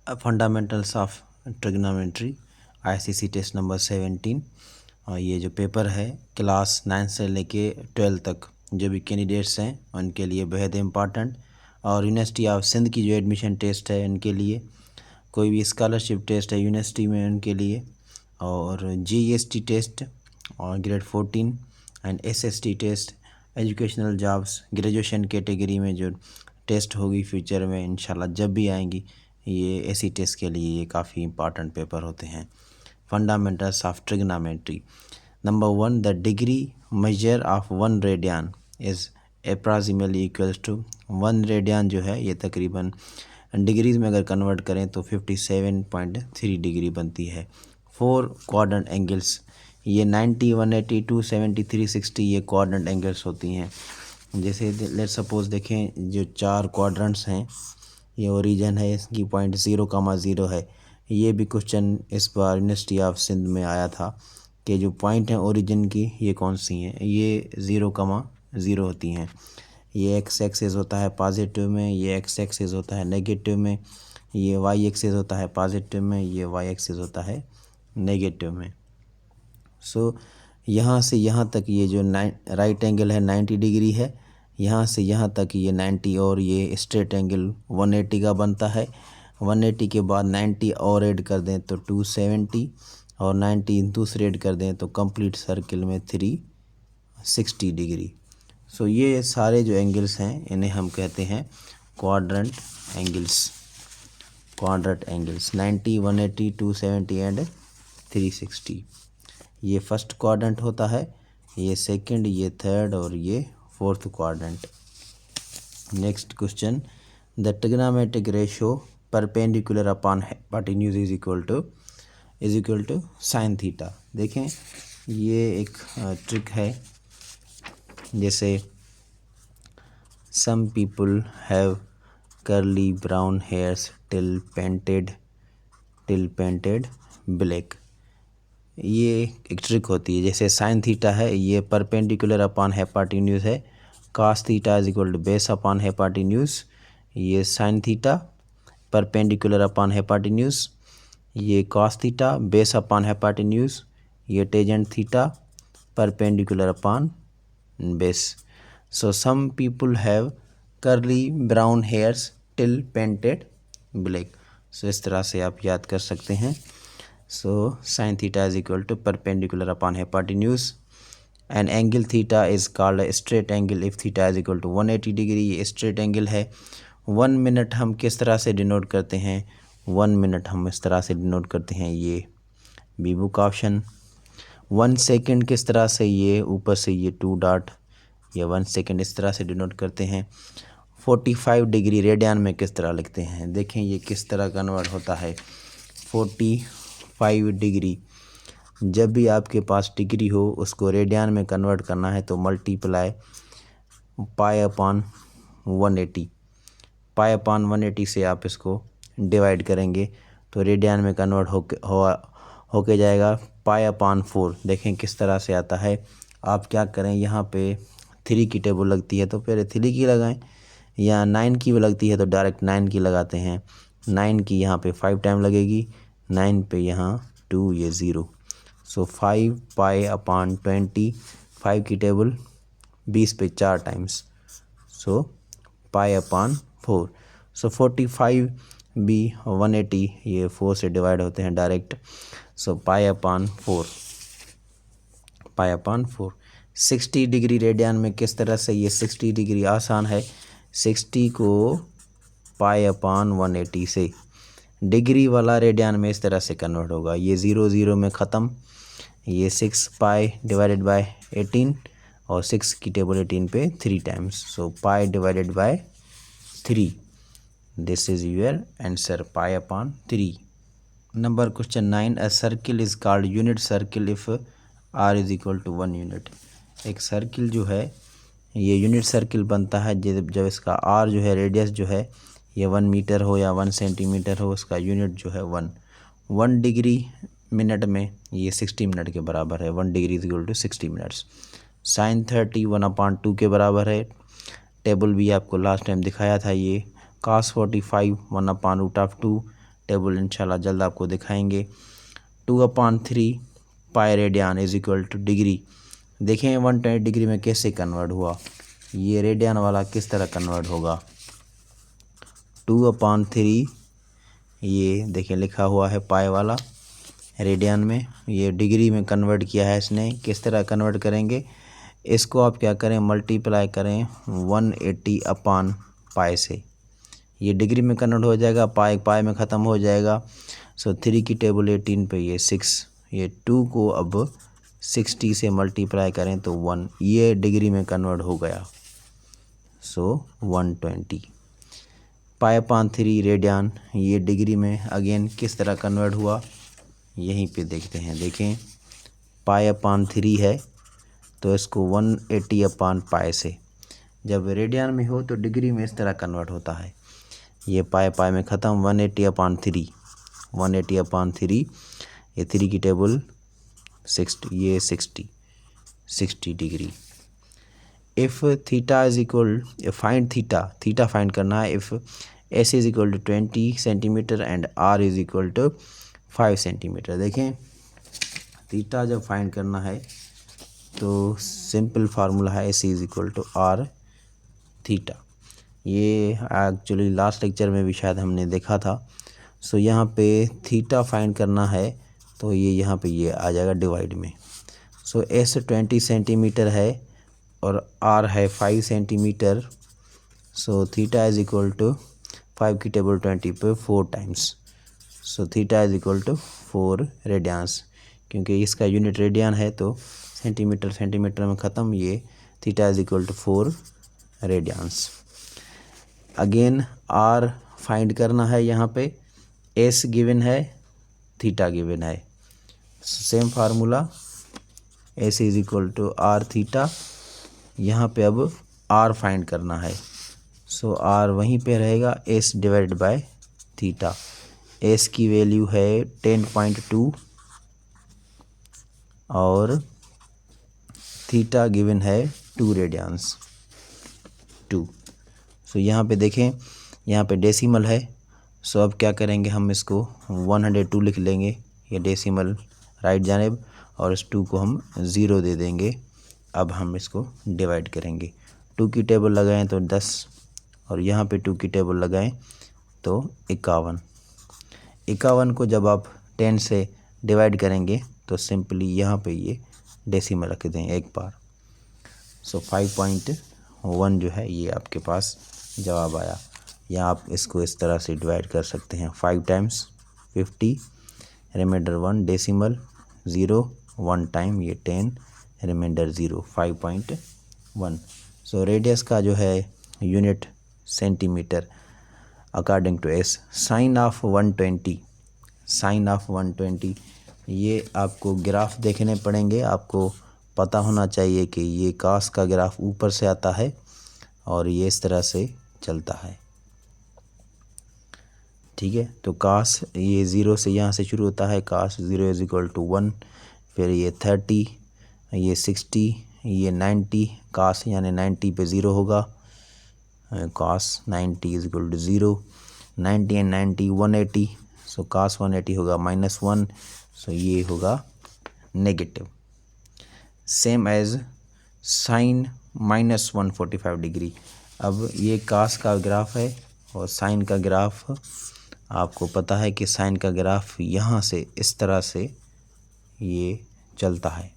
Fundamentals of trigonometry ICC test number 17। और ये जो पेपर है क्लास 9 से लेके 12 तक जो भी कैंडिडेट्स हैं उनके लिए बेहद इम्पॉर्टेंट। और यूनिवर्सिटी ऑफ सिंध की जो एडमिशन टेस्ट है उनके लिए, कोई भी स्कॉलरशिप टेस्ट है यूनिवर्सिटी में उनके लिए, और जीएसटी टेस्ट और grade 14 and SST test, educational jobs graduation category में जो टेस्ट होगी फ्यूचर में इंशाल्लाह जब भी आएंगी, ये ऐसी टेस्ट के लिए ये काफ़ी इंपॉर्टेंट पेपर होते हैं। Fundamentals of trigonometry number 1, the degree measure of 1 radian is approximately equals to 1 radian जो है ये तकरीबन डिग्रीज़ में अगर कन्वर्ट करें तो 57.3 डिग्री बनती है। 4 क्वाड्रेंट एंगल्स, ये 90, 180, 270, 360 ये क्वाड्रेंट एंगल्स होती हैं। जैसे लेट सपोज देखें जो 4 क्वाड्रेंट्स हैं, ये ओरिजिन है इसकी 0.0, है। ये भी क्वेश्चन इस बार यूनिवर्सिटी ऑफ सिंध में आया था कि जो पॉइंट हैं ओरिजिन की ये कौन सी हैं, ये 0,0 होती हैं। ये एक्स एक्सिस होता है पॉजिटिव में, ये एक्स एक्सिस होता है नेगेटिव में, ये वाई एक्सिस होता है पॉजिटिव में, ये वाई एक्सिस होता है नेगेटिव में। सो यहाँ से यहाँ तक ये जो राइट एंगल है 90 डिग्री है, यहाँ से यहाँ तक ये 90, और ये स्ट्रेट एंगल 180 का बनता है। 180 के बाद 90 और ऐड कर दें तो 270, और 90 दूसरे ऐड कर दें तो कंप्लीट सर्किल में 360 डिग्री। सो ये सारे जो एंगल्स हैं इन्हें हम कहते हैं quadrant angles. Quadrant angles 90, 180, 270 and 360। ये फर्स्ट क्वाड्रेंट होता है, ये सेकंड, ये थर्ड और ये fourth quadrant. Next question, the trigonometric ratio perpendicular upon hypotenuse is equal to sine theta. देखें ये एक ट्रिक है, जैसे some people have curly brown hairs till painted black. ये एक ट्रिक होती है। जैसे साइन थीटा है ये परपेंडिकुलर अपॉन हाइपोटेन्यूज है, cos theta is equal to base upon hypotenuse. ये sine theta perpendicular upon hypotenuse, ये cos theta base upon hypotenuse, ये tangent theta perpendicular upon base. So some people have curly brown hairs till painted black. So इस तरह से आप याद कर सकते हैं। So sin theta is equal to perpendicular upon hypotenuse, and angle theta is called a straight angle if theta is equal to 180 degree. ये straight angle है। 1 मिनट हम किस तरह से डिनोट करते हैं, 1 मिनट हम इस तरह से डिनोट करते हैं, ये बी बुक ऑप्शन। 1 सेकेंड किस तरह से, ये ऊपर से ये 2 डॉट, ये 1 सेकेंड इस तरह से डिनोट करते हैं। 45 डिग्री रेडियन में किस तरह लिखते हैं, देखें ये किस तरह कन्वर्ट होता है। 45 डिग्री, जब भी आपके पास डिग्री हो उसको रेडियन में कन्वर्ट करना है तो multiply pi upon 180। Pi upon 180 से आप इसको डिवाइड करेंगे तो रेडियन में कन्वर्ट होके जाएगा पाई अपॉन 4। देखें किस तरह से आता है। आप क्या करें, यहाँ पे 3 की टेबल लगती है तो पहले 3 की लगाएं, या 9 की भी लगती है तो डायरेक्ट 9 की लगाते हैं। 9 की यहाँ पे 5 टाइम लगेगी, 9 पे यहाँ 2, ये 0। सो 5 पाई अपॉन 20, 5 की टेबल 20 पे 4 टाइम्स, सो पाई अपॉन 4। सो 45 भी 180 ये 4 से डिवाइड होते हैं direct, so pi upon 4, pi upon 4। 60 degree radian में किस तरह से, ये 60 डिग्री आसान है, 60 को पाई अपॉन 180 से डिग्री वाला रेडियन में इस तरह से कन्वर्ट होगा। ये 0 0 में ख़त्म, ये 6 पाई डिवाइडेड बाय 18, और 6 की टेबल 18 पे 3 times, so pi divided by 3। This is your answer, pi upon 3। Number question 9, a circle is called unit circle if R is equal to 1 unit. एक सर्किल जो है ये यूनिट सर्किल बनता है जब इसका आर जो है रेडियस जो है ये 1 मीटर हो या 1 सेंटीमीटर हो, उसका यूनिट जो है 1 डिग्री मिनट में ये 60 मिनट के बराबर है। 1 degree is equal to 60 minutes. Sine 30 1/2 के बराबर है। टेबल भी आपको लास्ट टाइम दिखाया था ये। cos 45 1/√2 टेबल इंशाल्लाह जल्द आपको दिखाएंगे। 2/3 pi radian is equal two degree. देखें 120 डिग्री में कैसे कन्वर्ट हुआ, ये रेडियन वाला किस तरह कन्वर्ट होगा। 2/3 ये देखें लिखा हुआ है पाई वाला रेडियन में, ये डिग्री में कन्वर्ट किया है इसने। किस तरह कन्वर्ट करेंगे, इसको आप क्या करें, मल्टीप्लाई करें 180/पाई से, ये डिग्री में कन्वर्ट हो जाएगा, पाई पाई में ख़त्म हो जाएगा। सो 3 की टेबल 18 पे ये 6, ये 2 को अब 60 से मल्टीप्लाई करें तो 1, ये डिग्री में कन्वर्ट हो गया। सो 120 पाई/3 रेडियन, ये डिग्री में अगेन किस तरह कन्वर्ट हुआ, यहीं पे देखते हैं। देखें पाई/3 है तो इसको 180/पाई से, जब रेडियन में हो तो डिग्री में इस तरह कन्वर्ट होता है। ये पाई पाई में ख़त्म, 180/3, 180/3, ये 3 की टेबल 60, ये 60 degree. If theta is equal, find theta find करना है। If S is equal to 20 centimetre and R is equal to 5 centimetre. देखें थीटा जब फाइंड करना है तो सिंपल फार्मूला है S is equal to R theta. ये एक्चुअली लास्ट लेक्चर में भी शायद हमने देखा था। सो यहाँ पे थीटा फाइंड करना है तो ये यहाँ पे ये आ जाएगा डिवाइड में। सो एस 20 सेंटीमीटर है और आर है 5 centimetre. So theta is equal to 5 की टेबल 20 पे 4 times. So theta is equal to 4 radians, क्योंकि इसका यूनिट रेडियन है तो सेंटीमीटर में ख़त्म, ये theta is equal to 4 radians. Again R find करना है, यहाँ पे एस गिवन है, थीटा गिवन है। Same formula S is equal to R theta, यहाँ पे अब आर फाइंड करना है। सो आर वहीं पे रहेगा, S divide by theta. S की वैल्यू है 10.2 और थीटा गिवन है 2 रेडियंस 2। सो यहाँ पे देखें, यहाँ पे डेसिमल है। सो अब क्या करेंगे, हम इसको 102 लिख लेंगे, ये डेसिमल राइट जानिब, और इस 2 को हम 0 दे देंगे। अब हम इसको डिवाइड करेंगे, 2 की टेबल लगाएं तो 10 और यहाँ पे 2 की टेबल लगाएं तो 51 को जब आप 10 से डिवाइड करेंगे तो सिंपली यहाँ पे ये डेसिमल रख दें एक बार। सो 5.1 जो है ये आपके पास जवाब आया। या आप इसको इस तरह से डिवाइड कर सकते हैं, 5 टाइम्स 50, रिमाइंडर 1, डेसिमल 0, 1 टाइम ये 10, रिमाइंडर 0, 5.1। सो रेडियस का जो है unit centimetre according to S. Sine of 120, ये आपको ग्राफ देखने पड़ेंगे। आपको पता होना चाहिए कि ये कास का ग्राफ ऊपर से आता है और ये इस तरह से चलता है, ठीक है। तो कास ये 0 से यहाँ से शुरू होता है, कास 0 इज इक्वल टू 1, फिर ये 30, ये 60, ये 90, कास यानी 90 पे 0 होगा, cos 90 is equal to 0, 90 and 90 180। सो कास 180 होगा -1, सो ये होगा negative. Same as sine -145 degree. अब ये कास का ग्राफ है और साइन का ग्राफ, आपको पता है कि साइन का ग्राफ यहाँ से इस तरह से ये चलता है।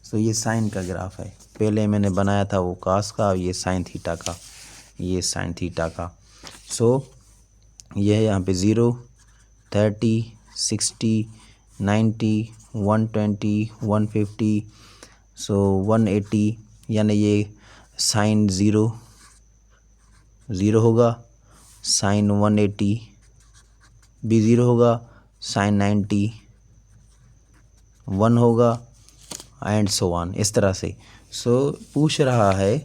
सो ये साइन का ग्राफ है, पहले मैंने बनाया था वो कास का, ये साइन थीटा का, ये साइन थीटा का। सो ये है यहाँ पे 0, 30, 60, 90, 120, 150, सो 180, यानी ये साइन 0 होगा, साइन 180 भी 0 होगा, साइन 90 1 होगा एंड सो ऑन, इस तरह से। सो पूछ रहा है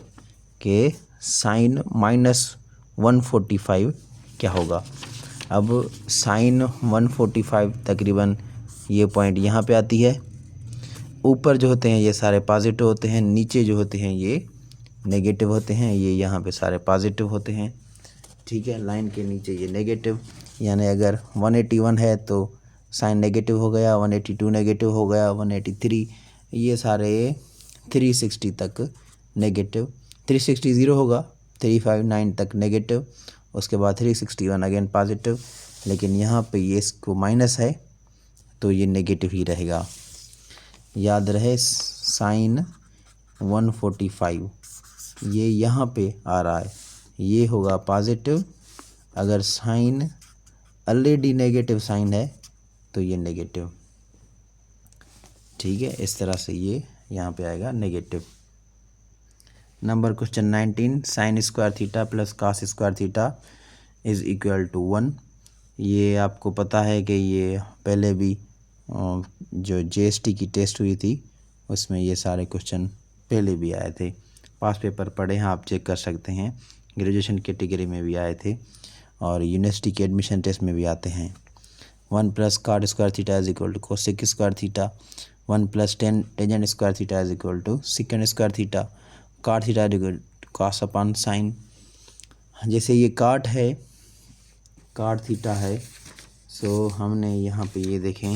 कि साइन -145 क्या होगा। अब साइन 145 तकरीबन ये पॉइंट यहाँ पे आती है। ऊपर जो होते हैं ये सारे पॉजिटिव होते हैं, नीचे जो होते हैं ये नेगेटिव होते हैं, ये यहाँ पे सारे पॉजिटिव होते हैं, ठीक है। लाइन के नीचे ये नेगेटिव, यानी अगर 181 है तो साइन नेगेटिव हो गया, 182 नेगेटिव हो गया, 183 ये सारे 360 तक नेगेटिव, 360 ज़ीरो होगा, 359 तक नेगेटिव, उसके बाद 361 अगेन पॉजिटिव, लेकिन यहाँ पे ये इसको माइनस है तो ये नेगेटिव ही रहेगा। याद रहे साइन 145 ये यहाँ पे आ रहा है, ये होगा पॉजिटिव। अगर साइन ऑलरेडी नेगेटिव साइन है तो ये नेगेटिव, ठीक है। इस तरह से ये यहाँ पे आएगा negative. Number question 19, sine square theta plus cos square theta is equal to 1। ये आपको पता है कि ये पहले भी जो जीएसटी की टेस्ट हुई थी उसमें ये सारे क्वेश्चन पहले भी आए थे। पास पेपर पढ़े हैं, आप चेक कर सकते हैं, ग्रेजुएशन कैटेगरी में भी आए थे और यूनिवर्सिटी के एडमिशन टेस्ट में भी आते हैं। 1 plus cot square theta is equal to cosec square theta, 1 plus tangent square theta is equal to second square theta, cot theta equal to cos upon sine. जैसे ये कॉट है, cot theta है, सो हमने यहाँ पे ये देखें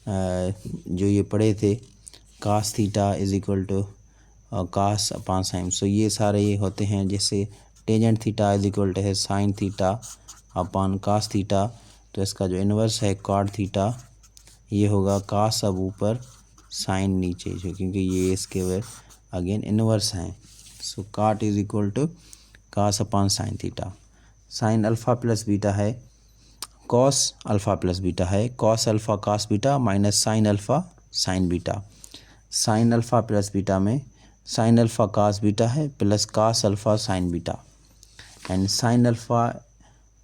जो ये पढ़े थे cos theta is equal to cos upon sine. So ये सारे ये होते हैं, जैसे tangent theta is equal to है sine theta upon cos theta, तो इसका जो इन्वर्स है कॉट थीटा ये होगा कास अब ऊपर साइन नीचे, जो क्योंकि ये इसके वे अगेन इन्वर्स हैं। So cot is equal to cos upon sine theta. Sine alpha plus beta है, कॉस अल्फ़ा प्लस बीटा है, cos alpha cos beta minus sine alpha sine beta. Sine alpha plus beta में sine alpha cos beta है plus cos alpha sine beta, and sine alpha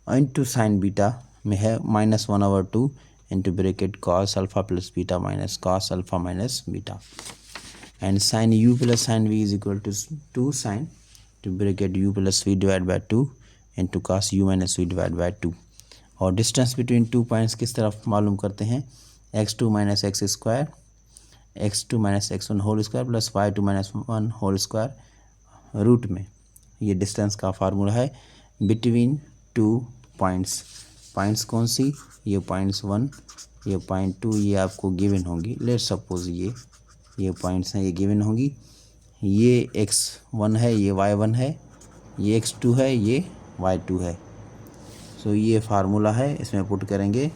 into sine beta में है -1/2 into bracket cos alpha plus beta minus cos alpha minus beta, and sine u plus sine v is equal to 2 sine to bracket u plus v divide by 2 into cos u minus v divide by 2। और distance between 2 points किस तरफ मालूम करते हैं, x2 minus X square, x2 minus x1 whole square plus y2 minus 1 whole square root में। ये distance का formula है बिटवीन 2 पॉइंट्स। पॉइंट्स कौन सी, ये पॉइंट्स 1, ये पॉइंट 2, ये आपको गिवन होंगी। लेट सपोज ये पॉइंट्स हैं, ये गिवन होंगी। ये x1 है, ये y1 है, ये x2 है, ये y2 है। सो ये फार्मूला है, इसमें पुट करेंगे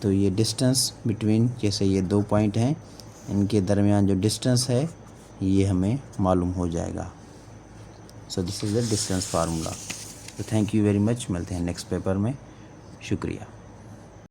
तो ये डिस्टेंस बिटवीन, जैसे ये 2 पॉइंट हैं इनके दरमियान जो डिस्टेंस है ये हमें मालूम हो जाएगा। So this is the distance formula. तो थैंक यू वेरी मच, मिलते हैं नेक्स्ट पेपर में, शुक्रिया।